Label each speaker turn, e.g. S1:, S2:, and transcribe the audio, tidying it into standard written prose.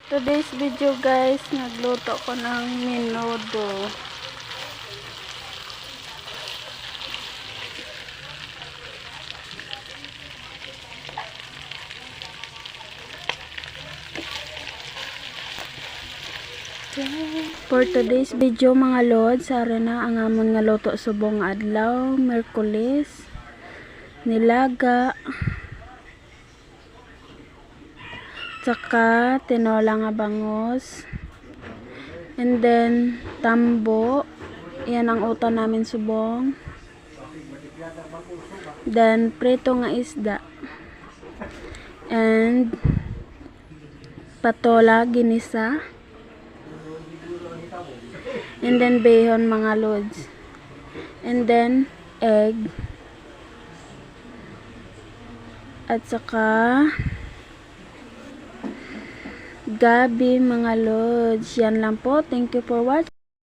S1: Today's video guys, nagluto ko ng menudo. For today's video mga lods, ara na ang amon nga luto subong adlaw, Merkulis, nilaga, tsaka tinola nga bangus, and then tambo, yan ang utan namin subong, then prito nga isda, and patola ginisa, and then behon mga lods, and then egg, at saka gabi mga lods. Yan lang po. Thank you for watching.